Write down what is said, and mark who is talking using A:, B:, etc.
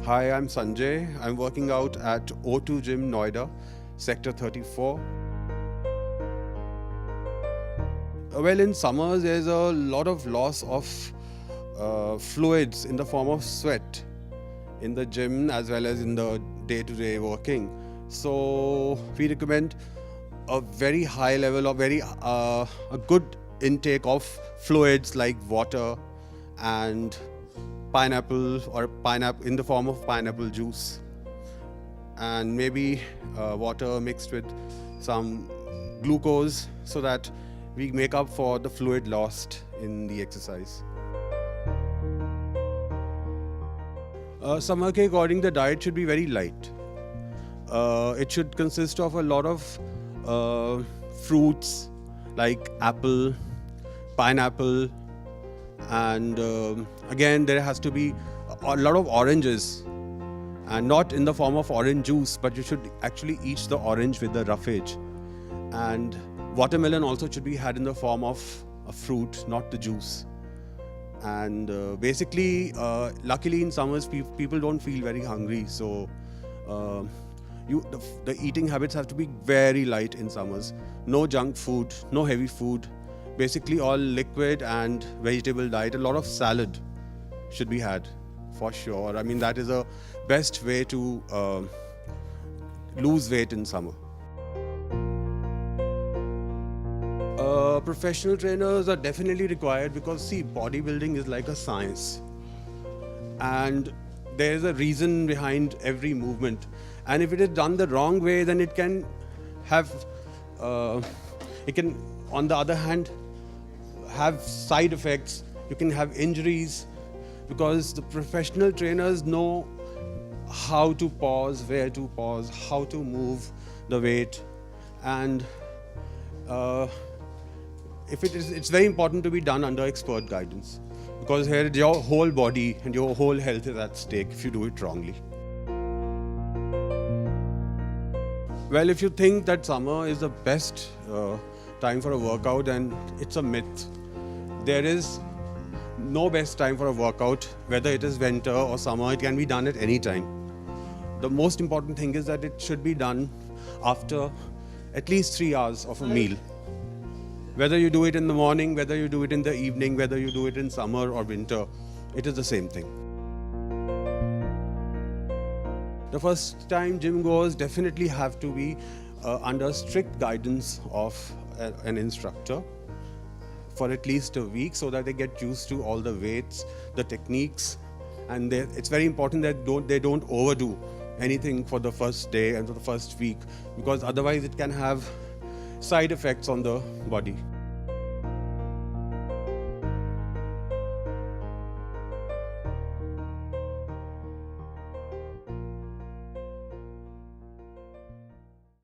A: Hi, I'm Sanjay. I'm working out at O2 Gym, Noida, Sector 34. Well, in summers, there's a lot of loss of fluids in the form of sweat in the gym as well as in the day-to-day working. So we recommend a very high level of a good intake of fluids like water and pineapple or pineapple in the form of pineapple juice, and maybe water mixed with some glucose so that we make up for the fluid lost in the exercise. Summer ke according the diet should be very light. It should consist of a lot of fruits like apple, pineapple, and again there has to be a lot of oranges, and not in the form of orange juice, but you should actually eat the orange with the roughage. And watermelon also should be had in the form of a fruit, not the juice. And basically, luckily in summers people don't feel very hungry, so the eating habits have to be very light in summers. No junk food, no heavy food, basically all liquid and vegetable diet. A lot of salad should be had for sure. I mean, that is a best way to lose weight in summer. Professional trainers are definitely required because, see, bodybuilding is like a science, and there is a reason behind every movement. And if it is done the wrong way, then it can have, on the other hand, have side effects. You can have injuries because the professional trainers know how to pause, where to pause, how to move the weight, and it's very important to be done under expert guidance, because here your whole body and your whole health is at stake if you do it wrongly. Well, if you think that summer is the best time for a workout, then it's a myth. There is no best time for a workout, whether it is winter or summer. It can be done at any time. The most important thing is that it should be done after at least 3 hours of a meal. Whether you do it in the morning, whether you do it in the evening, whether you do it in summer or winter, it is the same thing. The first time gym goers definitely have to be under strict guidance of an instructor for at least a week, so that they get used to all the weights, the techniques, and it's very important that they don't overdo anything for the first day and for the first week, because otherwise it can have side effects on the body.